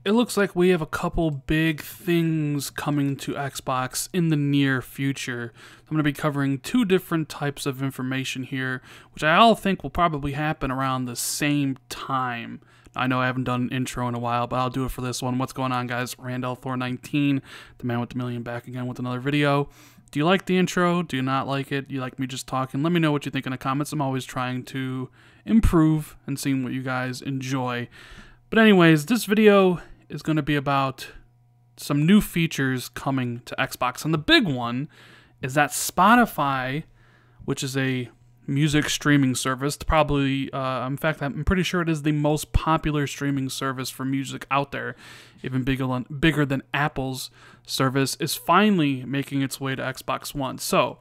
It looks like we have a couple big things coming to Xbox in the near future. I'm going to be covering two different types of information here, which I all think will probably happen around the same time. I know I haven't done an intro in a while, but I'll do it for this one. What's going on, guys? Randall Thor 19, the man with the million, back again with another video. Do you like the intro? Do you not like it? Do you like me just talking? Let me know what you think in the comments. I'm always trying to improve and seeing what you guys enjoy. But anyways, this video is going to be about some new features coming to Xbox. And the big one is that Spotify, which is a music streaming service, probably, in fact, I'm pretty sure it is the most popular streaming service for music out there, even bigger than Apple's service, is finally making its way to Xbox One. So,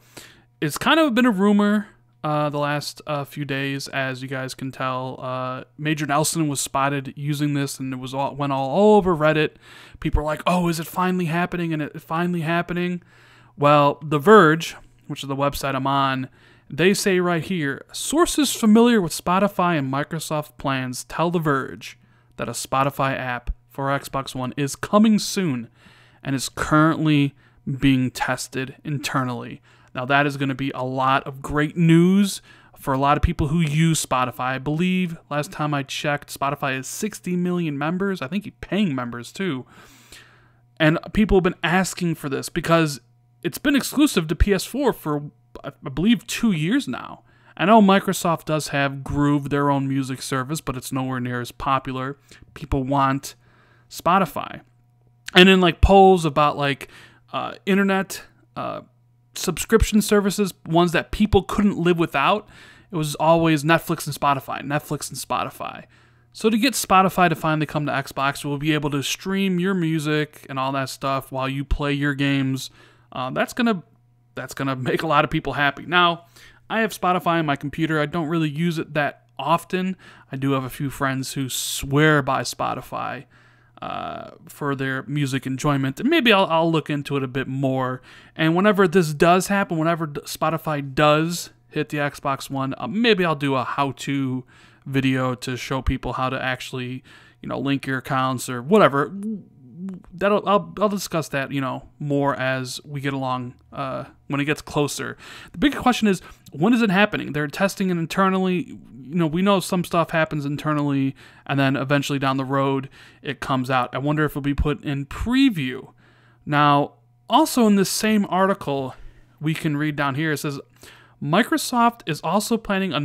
it's kind of been a rumor the last few days, as you guys can tell. Major Nelson was spotted using this, and it went all over Reddit. People were like, "Oh, is it finally happening?" And it finally happening. Well, The Verge, which is the website I'm on, they say right here, sources familiar with Spotify and Microsoft plans tell The Verge that a Spotify app for Xbox One is coming soon and is currently being tested internally. Now, that is going to be a lot of great news for a lot of people who use Spotify. I believe last time I checked, Spotify has 60 million members. I think paying members too. And people have been asking for this because it's been exclusive to PS4 for, I believe, 2 years now. I know Microsoft does have Groove, their own music service, but it's nowhere near as popular. People want Spotify. And in like polls about like internet subscription services, ones that people couldn't live without, it was always Netflix and Spotify. So to get Spotify to finally come to Xbox, we'll be able to stream your music and all that stuff while you play your games. That's gonna make a lot of people happy. Now, I have Spotify on my computer. I don't really use it that often. I do have a few friends who swear by Spotify for their music enjoyment, and maybe I'll look into it a bit more. And whenever this does happen, whenever Spotify does hit the Xbox One, maybe I'll do a how-to video to show people how to actually, link your accounts or whatever. I'll discuss that, more as we get along, when it gets closer. The big question is, when is it happening? They're testing it internally. We know some stuff happens internally, and then eventually down the road, it comes out. I wonder if it'll be put in preview. Now, also in this same article, we can read down here, it says, Microsoft is also planning a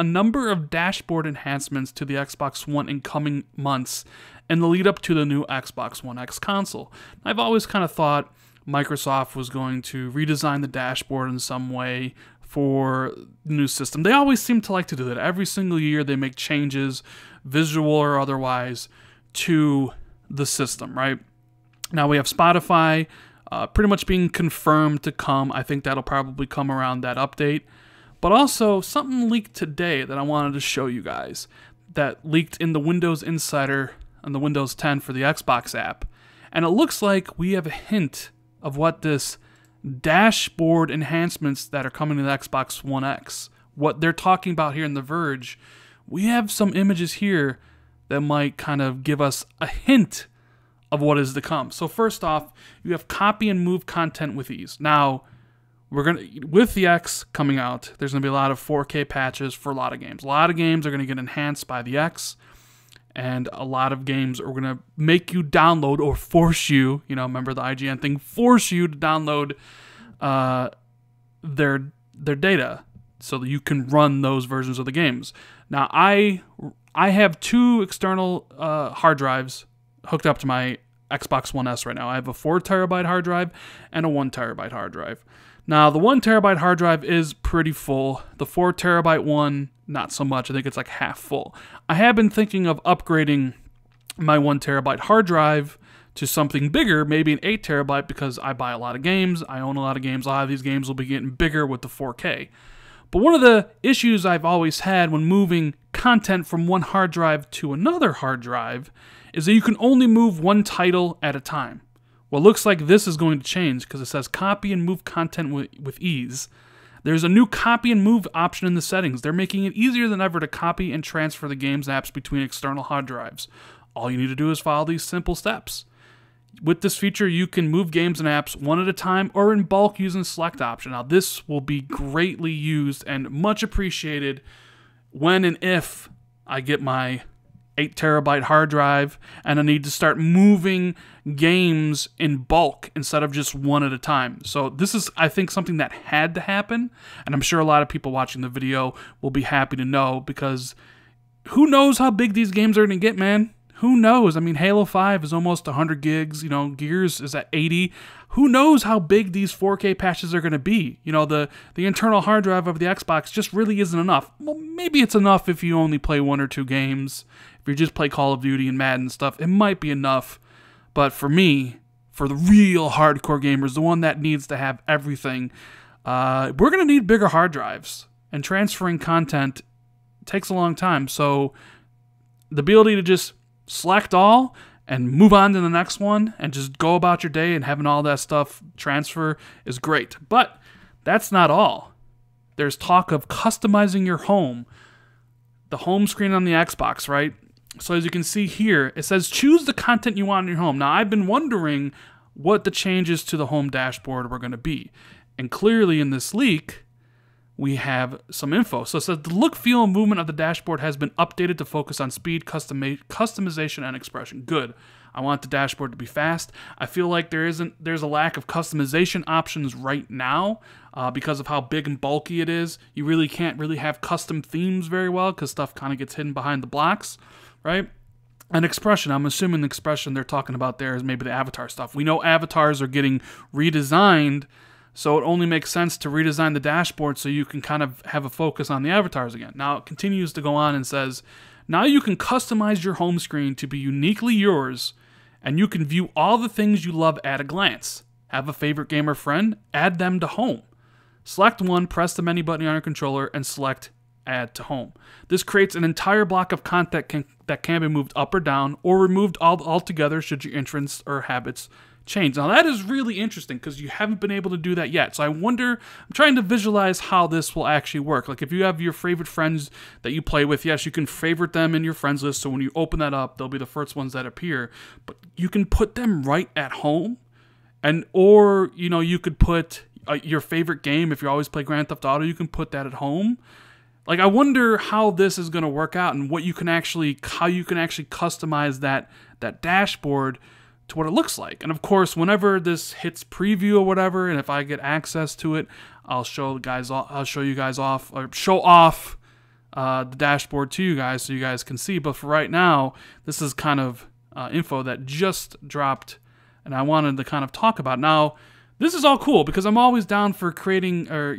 number of dashboard enhancements to the Xbox One in coming months in the lead up to the new Xbox One X console. I've always kind of thought Microsoft was going to redesign the dashboard in some way for the new system. They always seem to like to do that. Every single year they make changes, visual or otherwise, to the system, right? Now we have Spotify pretty much being confirmed to come. I think that'll probably come around that update. But also, something leaked today that I wanted to show you guys, that leaked in the Windows Insider on the Windows 10 for the Xbox app. And it looks like we have a hint of what this dashboard enhancements that are coming to the Xbox One X, what they're talking about here in The Verge. We have some images here that might kind of give us a hint of what is to come. So first off, you have copy and move content with ease. Now, with the X coming out, there's going to be a lot of 4K patches for a lot of games. A lot of games are going to get enhanced by the X, and a lot of games are going to make you download or force you, remember the IGN thing, force you to download their data so that you can run those versions of the games. Now, I have two external hard drives hooked up to my Xbox One S right now. I have a 4 terabyte hard drive and a 1 terabyte hard drive. Now, the 1 terabyte hard drive is pretty full. The 4 terabyte one, not so much. I think it's like half full. I have been thinking of upgrading my 1 terabyte hard drive to something bigger, maybe an 8 terabyte, because I buy a lot of games. I own a lot of games. A lot of these games will be getting bigger with the 4K. But one of the issues I've always had when moving content from one hard drive to another hard drive is that you can only move one title at a time. Well, it looks like this is going to change because it says copy and move content with ease. There's a new copy and move option in the settings. They're making it easier than ever to copy and transfer the games and apps between external hard drives. all you need to do is follow these simple steps. With this feature, you can move games and apps one at a time or in bulk using the select option. Now, this will be greatly used and much appreciated when and if I get my 8 terabyte hard drive and I need to start moving games in bulk instead of just one at a time. So this is, I think, something that had to happen, and I'm sure a lot of people watching the video will be happy to know, because who knows how big these games are going to get, man? Who knows? I mean, Halo 5 is almost 100 gigs. You know, Gears is at 80. Who knows how big these 4K patches are going to be? You know, the internal hard drive of the Xbox just really isn't enough. Well, maybe it's enough if you only play 1 or 2 games. If you just play Call of Duty and Madden and stuff, it might be enough. But for me, for the real hardcore gamers, the one that needs to have everything, we're going to need bigger hard drives. And transferring content takes a long time. So the ability to just select all and move on to the next one and just go about your day and having all that stuff transfer is great. But that's not all. There's talk of customizing your home. The home screen on the Xbox, right? So as you can see here, it says choose the content you want in your home. Now, I've been wondering what the changes to the home dashboard were going to be. And clearly in this leak, we have some info. So it says the look, feel, and movement of the dashboard has been updated to focus on speed, customization, and expression. Good. I want the dashboard to be fast. I feel like there's a lack of customization options right now because of how big and bulky it is. You really can't really have custom themes very well because stuff kind of gets hidden behind the blocks, right? And expression, I'm assuming the expression they're talking about there is maybe the avatar stuff. We know avatars are getting redesigned, so it only makes sense to redesign the dashboard so you can kind of have a focus on the avatars again. Now, it continues to go on and says, now you can customize your home screen to be uniquely yours, and you can view all the things you love at a glance. Have a favorite gamer friend? Add them to home. Select one, press the menu button on your controller, and select Add to Home. This creates an entire block of content that can be moved up or down, or removed altogether should your interests or habits change. Now that is really interesting because you haven't been able to do that yet. So I wonder, I'm trying to visualize how this will actually work. Like if you have your favorite friends that you play with, yes, you can favorite them in your friends list. So when you open that up, they'll be the first ones that appear. But you can put them right at home, or you know, you could put your favorite game. If you always play Grand Theft Auto, you can put that at home. Like I wonder how this is going to work out and how you can actually customize that dashboard to what it looks like. And of course, whenever this hits preview or whatever, and if I get access to it, I'll show you guys off the dashboard to you guys so you guys can see. But for right now, this is kind of info that just dropped, and I wanted to kind of talk about. Now, this is all cool because I'm always down for creating or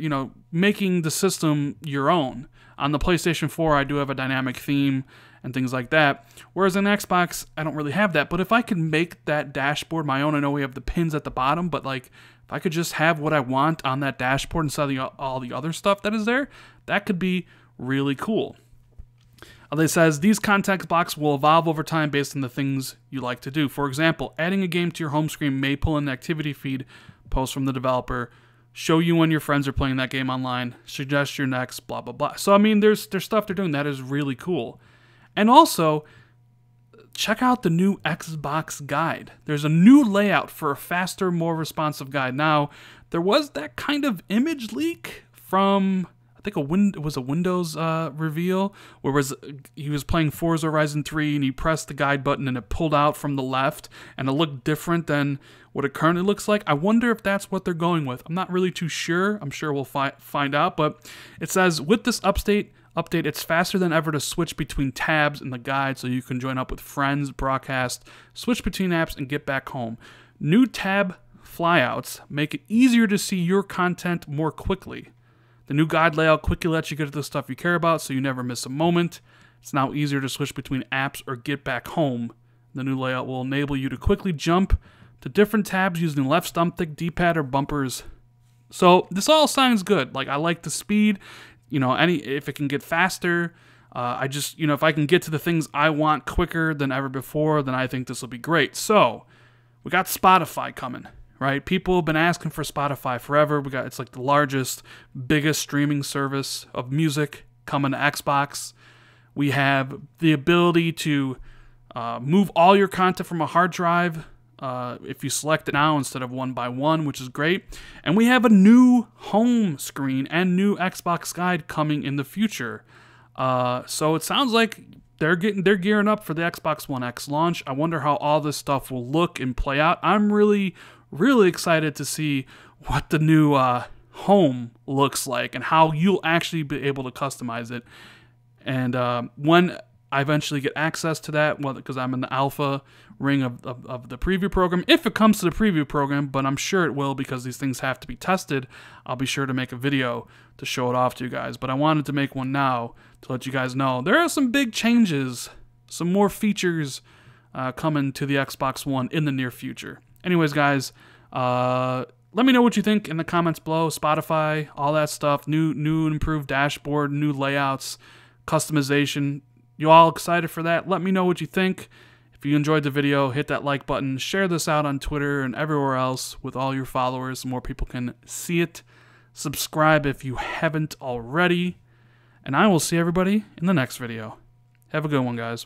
making the system your own. On the PlayStation 4, I do have a dynamic theme and things like that. Whereas on Xbox, I don't really have that. But if I could make that dashboard my own, I know we have the pins at the bottom, but like if I could just have what I want on that dashboard instead of all the other stuff that is there, that could be really cool. It says these context blocks will evolve over time based on the things you like to do. For example, adding a game to your home screen may pull in an activity feed post from the developer, show you when your friends are playing that game online, suggest your next, blah, blah, blah. So, I mean, there's stuff they're doing that is really cool. And also, check out the new Xbox guide. There's a new layout for a faster, more responsive guide. Now, there was that kind of image leak from, I think it was a Windows reveal, where he was playing Forza Horizon 3 and he pressed the guide button and it pulled out from the left and it looked different than what it currently looks like. I wonder if that's what they're going with. I'm not really too sure. I'm sure we'll find out, but it says with this update, it's faster than ever to switch between tabs in the guide so you can join up with friends, broadcast, switch between apps, and get back home. New tab flyouts make it easier to see your content more quickly. The new guide layout quickly lets you get to the stuff you care about so you never miss a moment. It's now easier to switch between apps or get back home. The new layout will enable you to quickly jump to different tabs using left thumbstick, D-pad, or bumpers. So this all sounds good. Like I like the speed. If it can get faster, if I can get to the things I want quicker than ever before, then I think this will be great. So we got Spotify coming. Right? People have been asking for Spotify forever. It's like the largest, biggest streaming service of music coming to Xbox. We have the ability to move all your content from a hard drive if you select it now instead of one by one, which is great. And we have a new home screen and new Xbox guide coming in the future. So it sounds like they're gearing up for the Xbox One X launch. I wonder how all this stuff will look and play out. I'm really excited to see what the new home looks like and how you'll actually be able to customize it. And when I eventually get access to that, well, because I'm in the alpha ring of the preview program, if it comes to the preview program, but I'm sure it will because these things have to be tested, I'll be sure to make a video to show it off to you guys. But I wanted to make one now to let you guys know there are some big changes, some more features coming to the Xbox One in the near future. Anyways, guys, let me know what you think in the comments below. Spotify, all that stuff, new improved dashboard, new layouts, customization. You all excited for that? Let me know what you think. If you enjoyed the video, hit that like button. Share this out on Twitter and everywhere else with all your followers so more people can see it. Subscribe if you haven't already. And I will see everybody in the next video. Have a good one, guys.